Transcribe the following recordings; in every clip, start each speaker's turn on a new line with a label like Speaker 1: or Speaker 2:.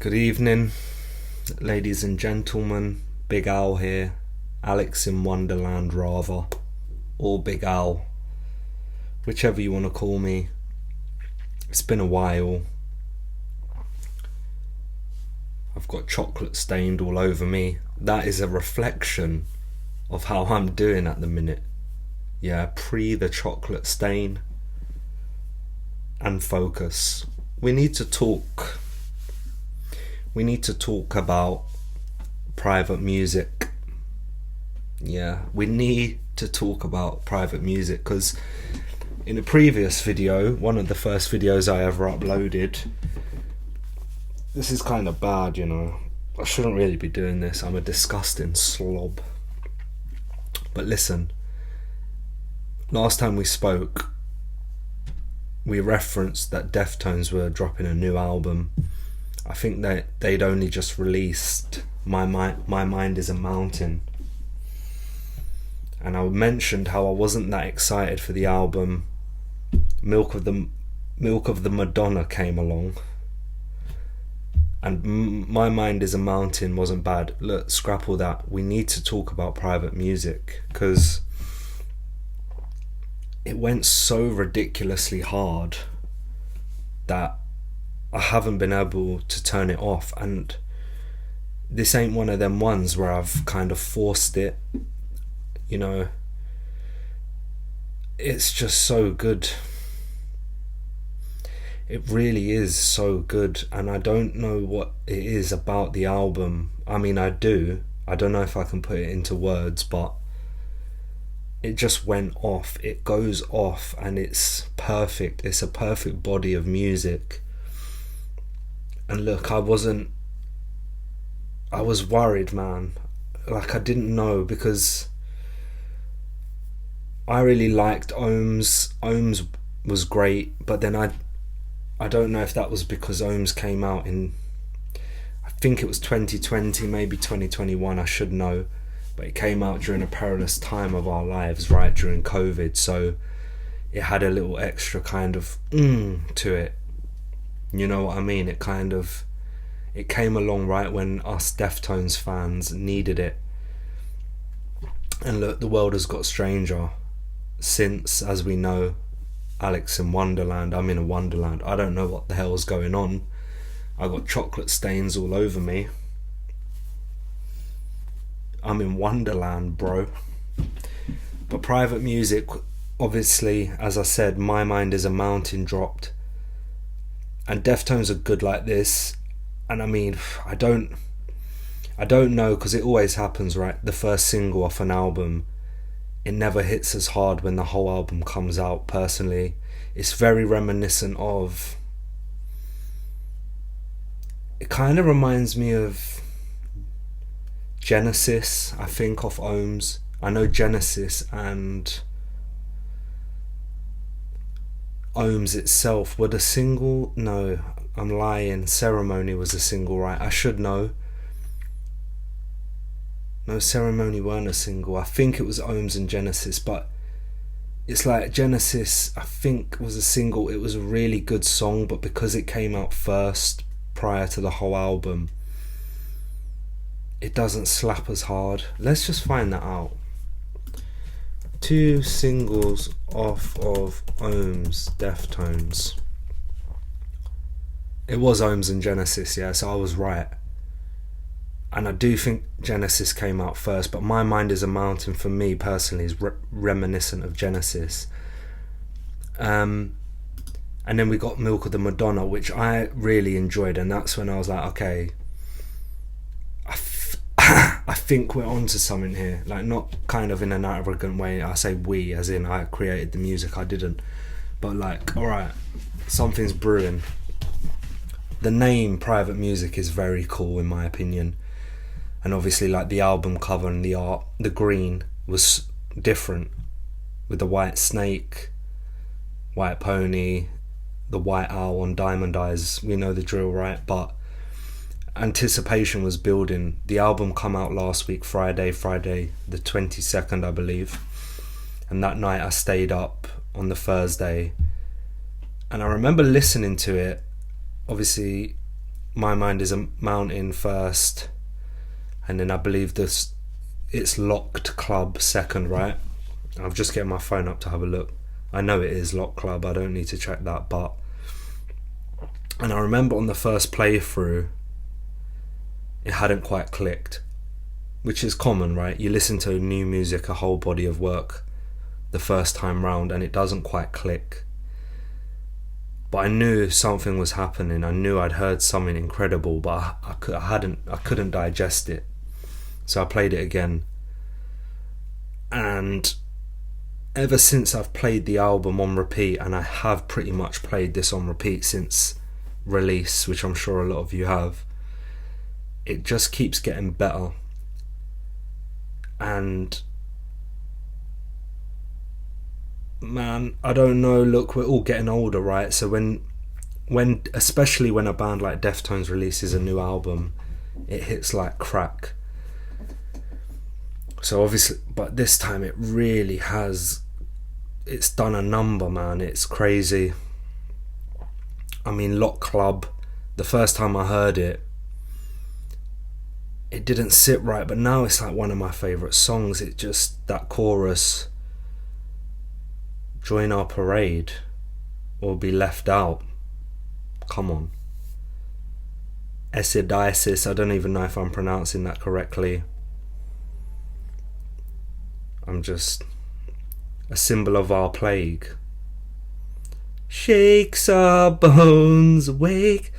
Speaker 1: Good evening, ladies and gentlemen. Big Al here. Alex in Wonderland, rather. Or Big Al. Whichever you want to call me. It's been a while. I've got chocolate stained all over me. That is a reflection of how I'm doing at the minute. Yeah, pre the chocolate stain. And focus. We need to talk. We need to talk about private music. Yeah, we need to talk about private music because in a previous video, one of the first videos I ever uploaded, this is kind of bad, you know. I shouldn't really be doing this. I'm a disgusting slob. But listen, last time we spoke, we referenced that Deftones were dropping a new album. I think that they'd only just released My Mind Is a Mountain. And I mentioned how I wasn't that excited for the album. Milk of the Madonna came along. And My Mind Is a Mountain wasn't bad. Look, scrap all that. We need to talk about private music. Because it went so ridiculously hard that I haven't been able to turn it off, and this ain't one of them ones where I've kind of forced it, you know. It's just so good. It really is so good, and I don't know what it is about the album. I mean, I do. I don't know if I can put it into words, but it just went off. It goes off, and it's perfect. It's a perfect body of music. And look, I was worried, man. Like, I didn't know, because I really liked Ohms. Ohms was great, but then I don't know if that was because Ohms came out in, I think it was 2020, maybe 2021, I should know. But it came out during a perilous time of our lives, right, during COVID. So it had a little extra kind of to it. You know what I mean? It came along right when us Deftones fans needed it. And look, the world has got stranger since, as we know, Alex in Wonderland. I'm in a wonderland. I don't know what the hell's going on. I got chocolate stains all over me. I'm in Wonderland, bro. But private music, obviously, as I said, My Mind Is a Mountain dropped. And Deftones are good like this. And I mean, I don't know, because it always happens, right? The first single off an album, it never hits as hard when the whole album comes out, personally. It's very reminiscent of, it kind of reminds me of Genesis, I think, off Ohms. I know Genesis and Ohms itself were the single. No, I'm lying. Ceremony was a single, right? I should know. No, Ceremony weren't a single. I think it was Ohms and Genesis, but it's like Genesis, I think, was a single. It was a really good song, but because it came out first prior to the whole album, it doesn't slap as hard. Let's just find that out. 2 singles off of Ohms, Deftones. It was Ohms and Genesis, yeah, so I was right. And I do think Genesis came out first, but My Mind Is a Mountain, for me personally, is reminiscent of Genesis. And then we got Milk of the Madonna, which I really enjoyed, and that's when I was like, okay, I think we're onto something here. Like, not kind of in an arrogant way. I say we, as in I created the music. I didn't. But like, alright, something's brewing. The name Private Music is very cool, in my opinion. And obviously, like, the album cover and the art, the green was different. With the white snake, white pony, the white owl on diamond eyes. We know the drill, right? But anticipation was building. The album come out last week, Friday the 22nd, I believe. And that night I stayed up on the Thursday, and I remember listening to it. Obviously My Mind Is a Mountain first, and then I believe it's Locked Club second, right? I'm just getting my phone up to have a look. I know it is Locked Club, I don't need to check that, but... And I remember on the first playthrough, it hadn't quite clicked, which is common, right? You listen to new music, a whole body of work, the first time round, and it doesn't quite click. But I knew something was happening. I knew I'd heard something incredible, but I couldn't digest it. So I played it again. And ever since I've played the album on repeat, and I have pretty much played this on repeat since release, which I'm sure a lot of you have, it just keeps getting better. And man, I don't know, look, we're all getting older, right? So when especially when a band like Deftones releases a new album, it hits like crack. So obviously, but this time it really has, it's done a number, man. It's crazy. I mean, Lock Club, the first time I heard it didn't sit right, but now it's like one of my favourite songs. It just, that chorus, join our parade or be left out. Come on. Esidiasis, I don't even know if I'm pronouncing that correctly. I'm just a symbol of our plague. Shakes our bones awake.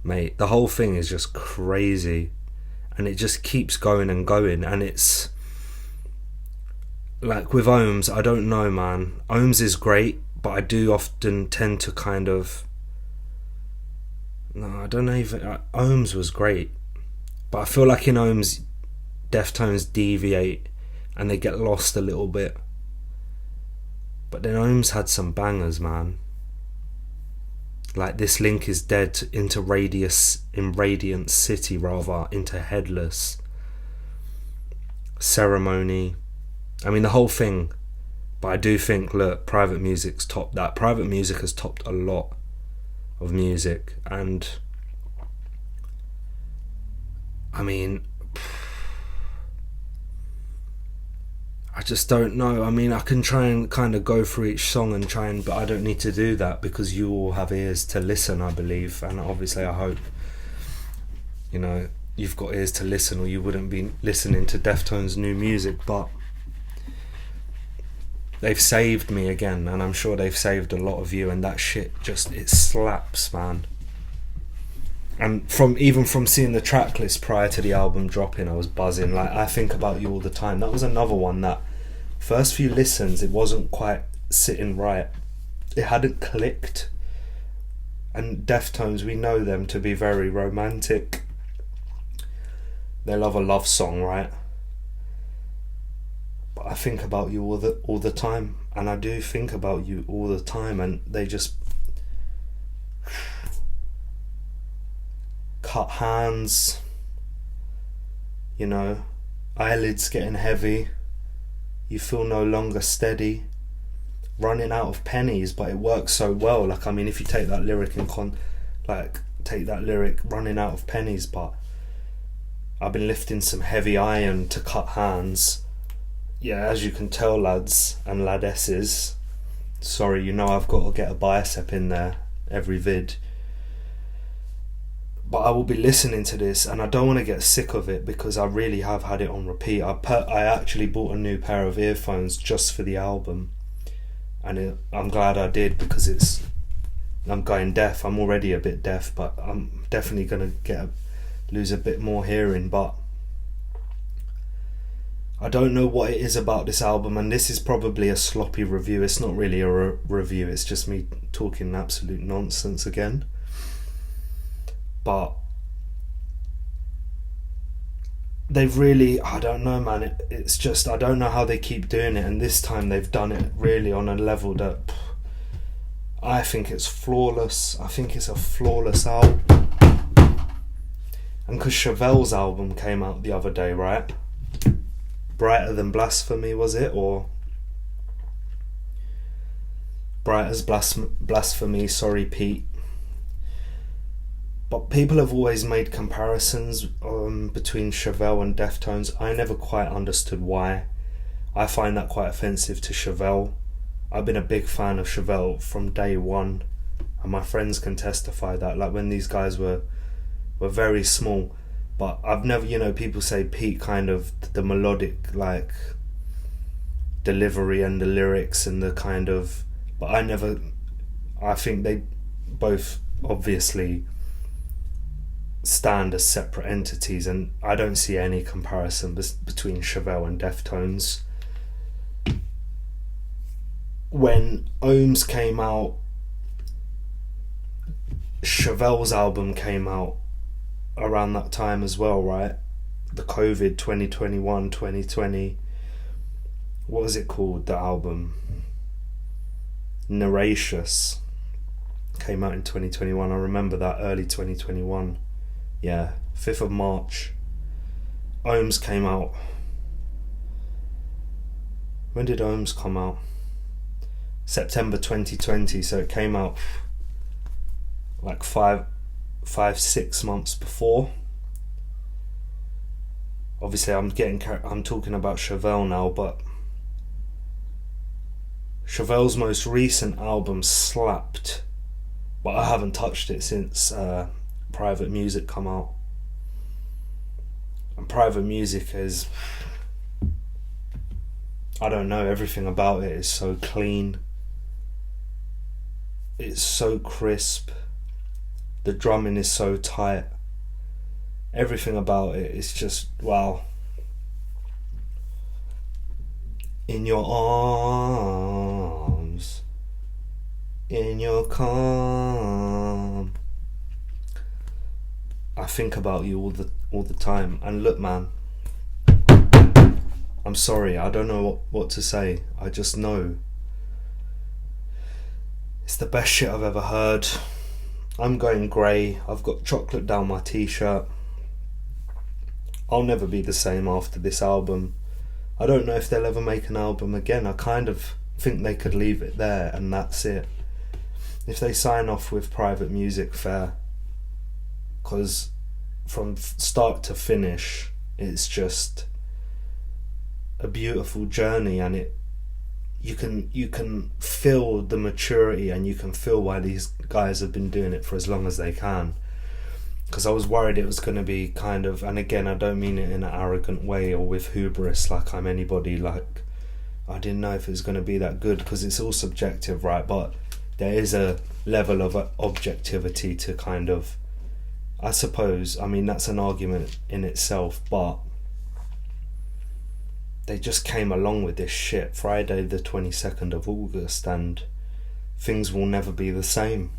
Speaker 1: Mate, the whole thing is just crazy. And it just keeps going and going. And it's like with Ohms, I don't know, man. Ohms is great, but I do often tend to kind of... No, I don't know even... Ohms was great. But I feel like in Ohms, Deftones deviate and they get lost a little bit. But then Ohms had some bangers, man. Like This Link Is Dead into Radiant City, rather, into Headless. Ceremony. I mean, the whole thing. But I do think, look, Private Music's topped that. Private Music has topped a lot of music. And I mean, I just don't know. I mean, I can try and kind of go through each song and try and, but I don't need to do that because you all have ears to listen, I believe. And obviously I hope, you know, you've got ears to listen or you wouldn't be listening to Deftones' new music. But they've saved me again, and I'm sure they've saved a lot of you, and that shit just, it slaps, man. And even from seeing the track list prior to the album dropping, I was buzzing. Like, I Think About You All the Time. That was another one that, first few listens, it wasn't quite sitting right. It hadn't clicked. And Deftones, we know them to be very romantic. They love a love song, right? But I think about you all the time. And I do think about you all the time. And they just... cut hands, you know, eyelids getting heavy, you feel no longer steady, running out of pennies, but it works so well. Like, I mean, if you take that lyric and take that lyric, running out of pennies, but I've been lifting some heavy iron to cut hands. Yeah, as you can tell, lads and ladesses, sorry, you know I've got to get a bicep in there every vid. But I will be listening to this, and I don't want to get sick of it because I really have had it on repeat. I actually bought a new pair of earphones just for the album, and I'm glad I did because I'm going deaf. I'm already a bit deaf, but I'm definitely going to lose a bit more hearing. But I don't know what it is about this album, and this is probably a sloppy review. It's not really a review, it's just me talking absolute nonsense again. But they've really, I don't know, man, it's just, I don't know how they keep doing it, and this time they've done it really on a level that I think it's flawless. I think it's a flawless album. And because Chevelle's album came out the other day, right? Brighter Than Blasphemy, was it? Or Bright as Blasphemy, sorry Pete. But people have always made comparisons between Chevelle and Deftones. I never quite understood why. I find that quite offensive to Chevelle. I've been a big fan of Chevelle from day one, and my friends can testify that. Like when these guys were very small, but I've never, people say Pete kind of the melodic like delivery and the lyrics and the kind of, but I think they both obviously stand as separate entities, and I don't see any comparison between Chevelle and Deftones. When Ohms came out, Chevelle's album came out around that time as well, right? The COVID 2021, 2020. What was it called, the album? Narracious. Came out in 2021. I remember that, early 2021. Yeah, 5th of March. Ohms came out. When did Ohms come out? September 2020, so it came out like 6 months before. Obviously I'm talking about Chevelle now, but Chevelle's most recent album slapped, but I haven't touched it since Private Music come out. And Private Music is, I don't know, everything about it is so clean. It's so crisp. The drumming is so tight. Everything about it is just wow. In your arms, in your calm, I think about you all the time. And look, man, I'm sorry, I don't know what to say. I just know it's the best shit I've ever heard. I'm going grey. I've got chocolate down my t-shirt. I'll never be the same after this album. I don't know if they'll ever make an album again. I kind of think they could leave it there and that's it. If they sign off with Private Music, fair. Because from start to finish, it's just a beautiful journey, and you can feel the maturity, and you can feel why these guys have been doing it for as long as they can. Because I was worried it was going to be kind of, and again, I don't mean it in an arrogant way or with hubris like I'm anybody, like I didn't know if it was going to be that good, because it's all subjective, right? But there is a level of objectivity to kind of, I suppose, I mean that's an argument in itself, but they just came along with this shit Friday the 22nd of August, and things will never be the same.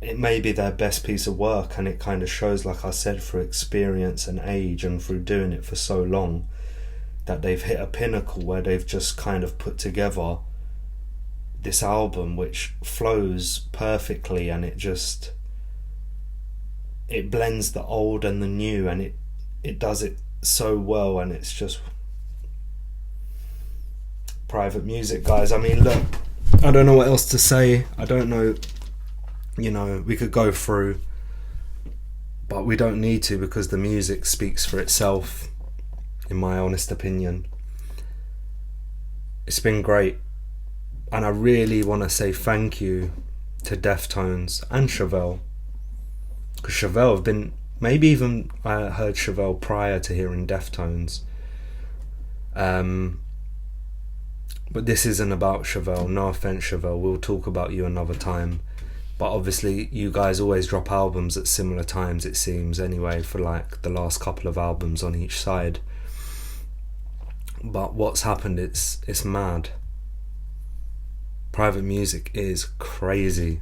Speaker 1: It may be their best piece of work, and it kind of shows, like I said, through experience and age and through doing it for so long, that they've hit a pinnacle where they've just kind of put together this album which flows perfectly, and it blends the old and the new, and it does it so well, and it's just Private Music, guys. I mean, look, I don't know what else to say. I don't know, we could go through, but we don't need to, because the music speaks for itself, in my honest opinion. It's been great, and I really want to say thank you to Deftones and Chevelle, because Chevelle have been, maybe even I heard Chevelle prior to hearing Deftones, but this isn't about Chevelle. No offense, Chevelle, we'll talk about you another time. But obviously you guys always drop albums at similar times, it seems, anyway, for like the last couple of albums on each side. But what's happened, it's mad. Private Music is crazy.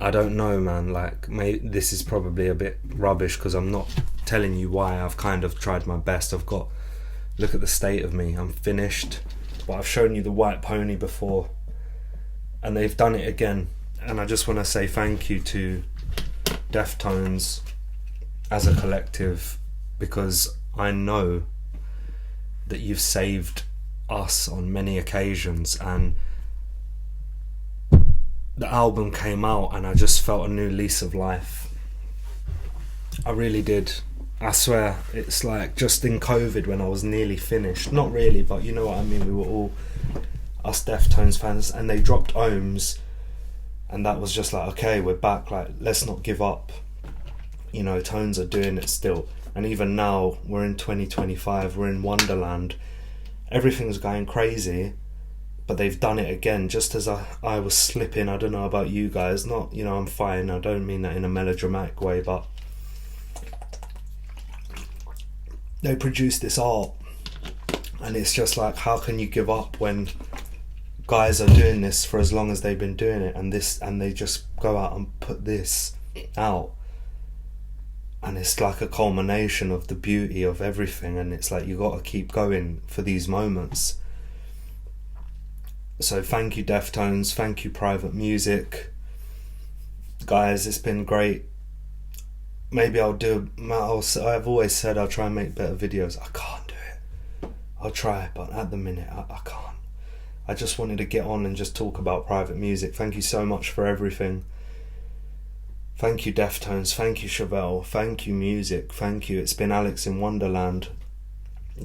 Speaker 1: I don't know, man, like, this is probably a bit rubbish because I'm not telling you why. I've kind of tried my best. Look at the state of me. I'm finished, but I've shown you the White Pony before, and they've done it again. And I just want to say thank you to Deftones as a collective, because I know that you've saved us on many occasions, and the album came out and I just felt a new lease of life. I really did. I swear, it's like just in COVID when I was nearly finished. Not really, but you know what I mean. We were all us Deftones fans, and they dropped Ohms, and that was just like, okay, we're back. Like, let's not give up. You know, Tones are doing it still, and even now we're in 2025. We're in Wonderland. Everything's going crazy, but they've done it again. Just as I was slipping. I don't know about you guys. Not, you know, I'm fine. I don't mean that in a melodramatic way, but they produce this art, and it's just like, how can you give up when guys are doing this for as long as they've been doing it, and they just go out and put this out, and it's like a culmination of the beauty of everything, and it's like you got to keep going for these moments. So thank you Deftones, thank you Private Music, guys. It's been great. Maybe I've always said I'll try and make better videos. I can't do it. I'll try, but at the minute I can't. I just wanted to get on and just talk about Private Music. Thank you so much for everything. Thank you Deftones, thank you Chevelle, thank you music, thank you. It's been Alex in Wonderland.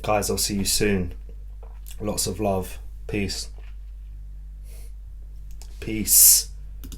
Speaker 1: Guys, I'll see you soon. Lots of love. Peace. Peace.